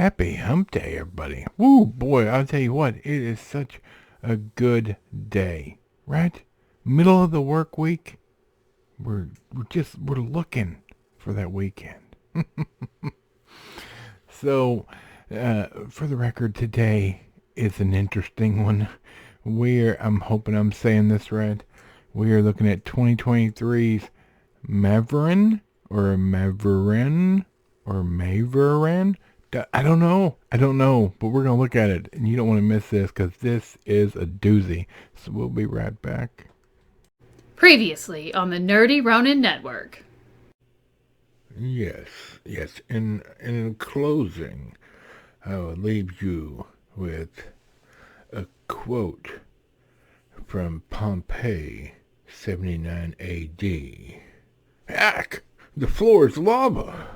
Happy Hump Day, everybody. Woo, boy, I'll tell you what, it is such a good day, right? Middle of the work week, we're looking for that weekend. So, for the record, today is an interesting one. I'm hoping I'm saying this right. We are looking at 2023's Maaveeran or Maaveeran or Maaveeran. I don't know, but we're going to look at it, and you don't want to miss this because this is a doozy. So we'll be right back. Previously on the Nerdy Ronin Network. Yes. In closing, I will leave you with a quote from Pompeii, 79 AD. Hack! The floor is lava!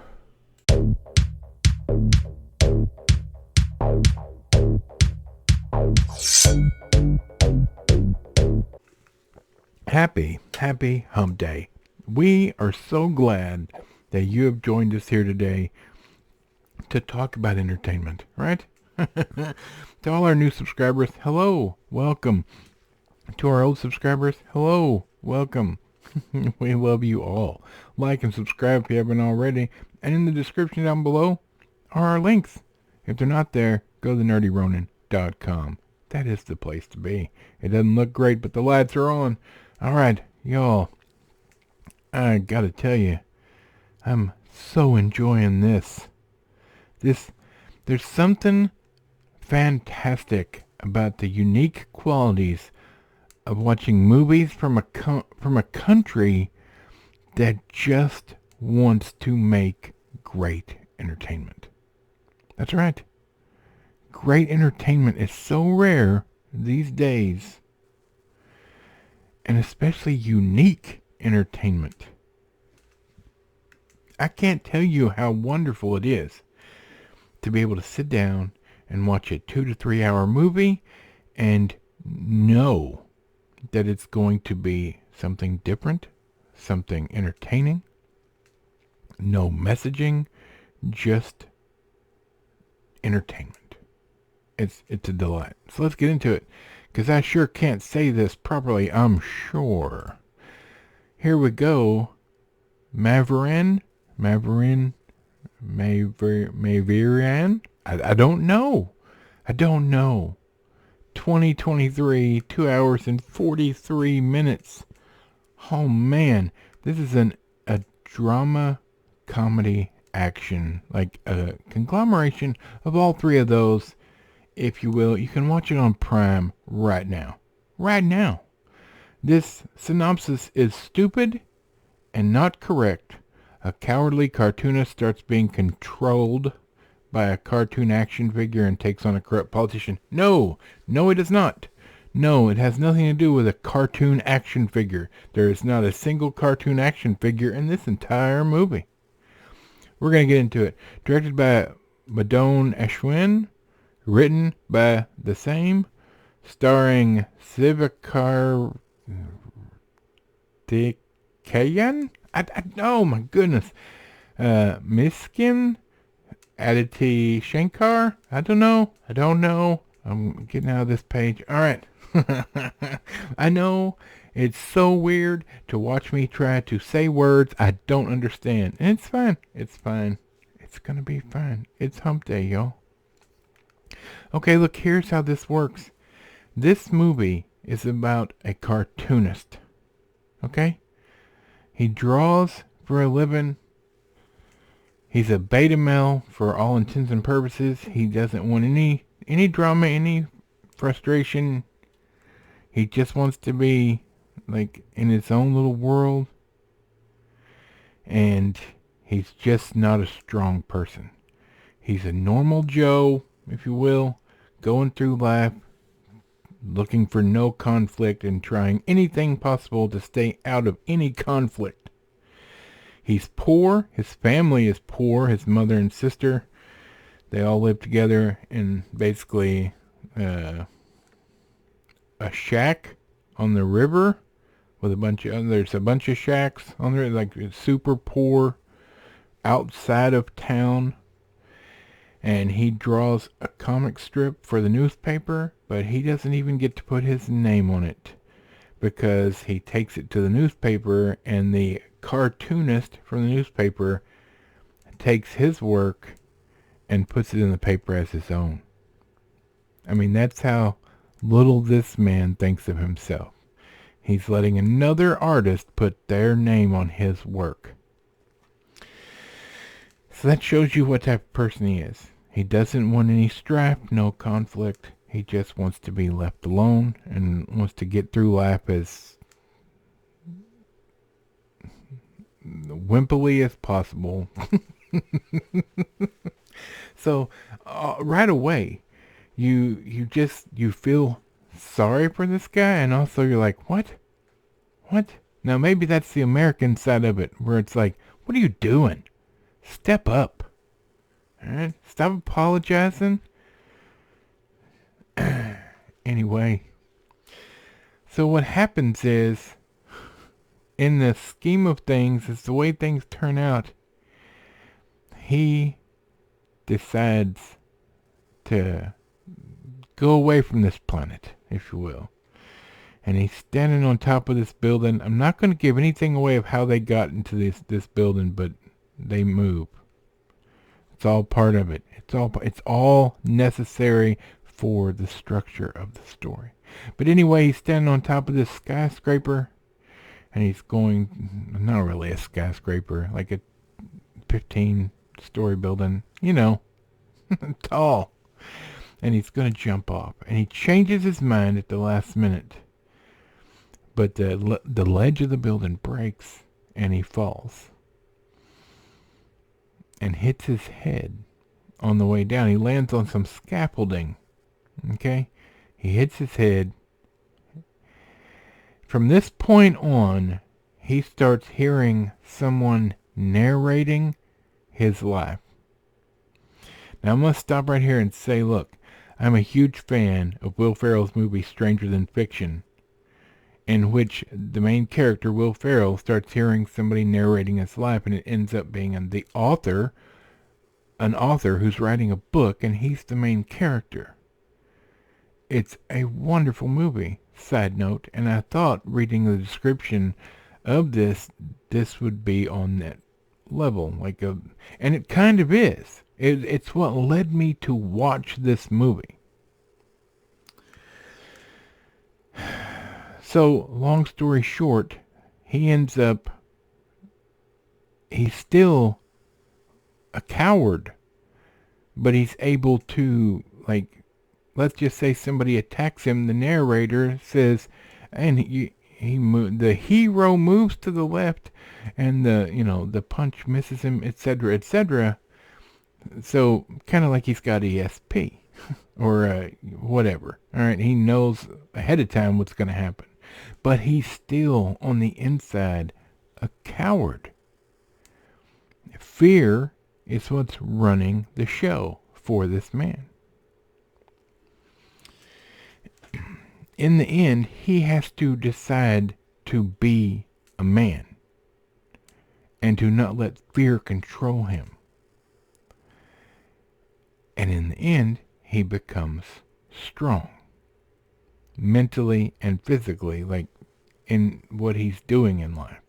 Happy Hump Day. We are so glad that you have joined us here today to talk about entertainment, right? To all our new subscribers, hello, welcome. To our old subscribers, hello, welcome. We love you all. Like and subscribe if you haven't already. And in the description down below are our links. If they're not there, go to nerdyronin.com. That is the place to be. It doesn't look great, but the lights are on. Alright, y'all. I gotta tell you, I'm so enjoying this. There's something fantastic about the unique qualities of watching movies from a country that just wants to make great entertainment. That's right. Great entertainment is so rare these days, and especially unique entertainment. I can't tell you how wonderful it is to be able to sit down and watch a 2 to 3 hour movie and know that it's going to be something different, something entertaining, no messaging, just entertainment. It's a delight. So let's get into it, because I sure can't say this properly, I'm sure. Here we go. Maaveeran. I don't know. 2023, 2 hours and 43 minutes. Oh man, this is a drama, comedy, action, like a conglomeration of all three of those, if you will. You can watch it on Prime right now. This synopsis is stupid and not correct. A cowardly cartoonist starts being controlled by a cartoon action figure and takes on a corrupt politician. No, it does not. No, it has nothing to do with a cartoon action figure. There is not a single cartoon action figure in this entire movie. We're going to get into it. Directed by Madone Ashwin. Written by the same. Starring Sivakarthikeyan. Oh my goodness. Miskin. Aditi Shankar? I don't know. I'm getting out of this page. Alright. I know it's so weird to watch me try to say words I don't understand. And it's fine. It's gonna be fine. It's Hump Day, y'all. Okay, look, here's how this works. This movie is about a cartoonist. Okay? He draws for a living. He's a beta male for all intents and purposes. He doesn't want any drama, any frustration. He just wants to be like in his own little world. And he's just not a strong person. He's a normal Joe, if you will, going through life, looking for no conflict and trying anything possible to stay out of any conflict. He's poor. His family is poor. His mother and sister, they all live together in basically a shack on the river with there's a bunch of shacks on there, like super poor outside of town. and he draws a comic strip for the newspaper, but he doesn't even get to put his name on it because he takes it to the newspaper, and the cartoonist from the newspaper takes his work and puts it in the paper as his own. I mean, that's how little this man thinks of himself. He's letting another artist put their name on his work. So that shows you what type of person he is. He doesn't want any strife, no conflict. He just wants to be left alone and wants to get through life as wimpily as possible. So right away, you feel sorry for this guy, and also you're like, what? Now maybe that's the American side of it, where it's like, what are you doing? Step up. Alright? Stop apologizing. Anyway. So what happens is, in the scheme of things, is the way things turn out, he decides to go away from this planet, if you will. And he's standing on top of this building. I'm not going to give anything away of how they got into this building, but they move. It's all part of it. It's all necessary for the structure of the story. But anyway, he's standing on top of this skyscraper, and he's going, not really a skyscraper, like a 15-story building, tall. And he's going to jump off. And he changes his mind at the last minute. But the ledge of the building breaks, and he falls. And hits his head on the way down. He lands on some scaffolding. Okay? He hits his head. From this point on, he starts hearing someone narrating his life. Now I'm going to stop right here and say, look, I'm a huge fan of Will Ferrell's movie Stranger Than Fiction, in which the main character, Will Ferrell, starts hearing somebody narrating his life, and it ends up being an author who's writing a book, and he's the main character. It's a wonderful movie, side note, and I thought, reading the description of this would be on that level, and it kind of is. It's what led me to watch this movie. So, long story short, he's still a coward, but he's able to, let's just say somebody attacks him, the narrator says, and the hero moves to the left, and the punch misses him, etc., etc. So, kind of like he's got ESP, or whatever. Alright, he knows ahead of time what's going to happen. But he's still, on the inside, a coward. Fear is what's running the show for this man. In the end, he has to decide to be a man, and to not let fear control him. And in the end, he becomes strong. Mentally and physically, in what he's doing in life.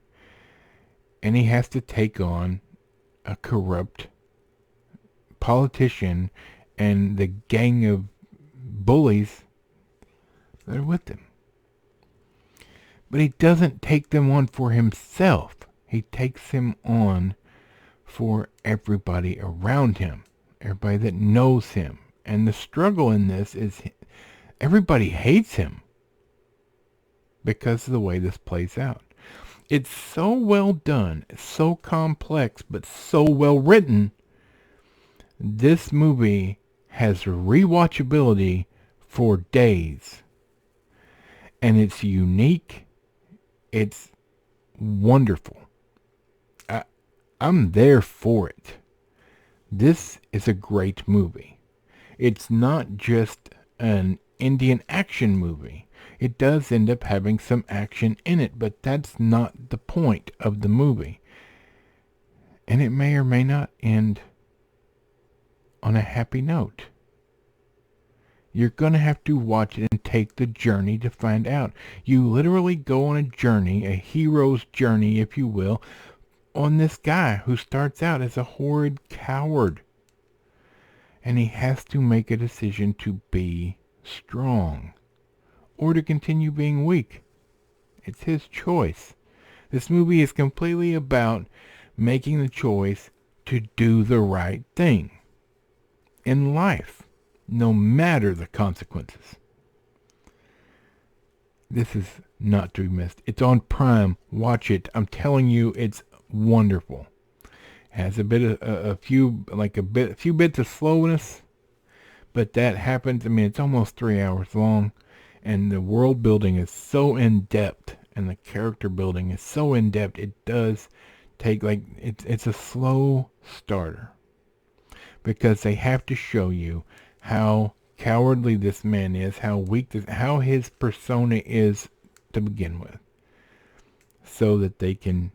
And he has to take on a corrupt politician and the gang of bullies that are with him. But he doesn't take them on for himself. He takes them on for everybody around him. Everybody that knows him. And the struggle in this is everybody hates him because of the way this plays out. It's so well done, so complex, but so well written. This movie has rewatchability for days. And it's unique. It's wonderful. I'm there for it. This is a great movie. It's not just an Indian action movie. It does end up having some action in it, but that's not the point of the movie. And it may or may not end on a happy note. You're going to have to watch it and take the journey to find out. You literally go on a journey, a hero's journey, if you will, on this guy who starts out as a horrid coward. And he has to make a decision to be strong or to continue being weak. It's his choice. This movie is completely about making the choice to do the right thing in life, no matter the consequences. This is not to be missed. It's on Prime. Watch it. I'm telling you, it's wonderful. It has a few bits of slowness, but that happens. I mean, it's almost 3 hours long, and the world building is so in depth, and the character building is so in depth. It does take it's a slow starter because they have to show you how cowardly this man is, how weak how his persona is to begin with, so that they can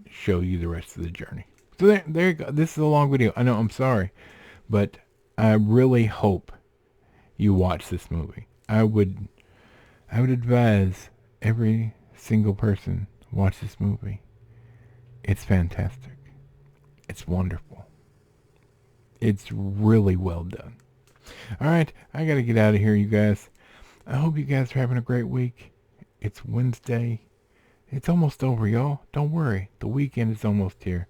show you the rest of the journey. So there you go. This is a long video. I know, I'm sorry, but I really hope you watch this movie. I would advise every single person watch this movie. It's fantastic. It's wonderful. It's really well done. Alright, I gotta get out of here, you guys. I hope you guys are having a great week. It's Wednesday. It's almost over, y'all. Don't worry. The weekend is almost here.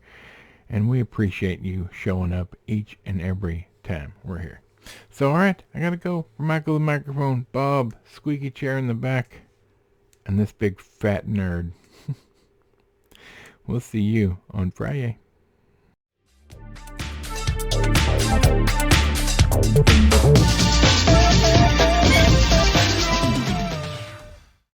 And we appreciate you showing up each and every time we're here. So, alright, I gotta go. For Michael the microphone, Bob, squeaky chair in the back, and this big fat nerd. We'll see you on Friday.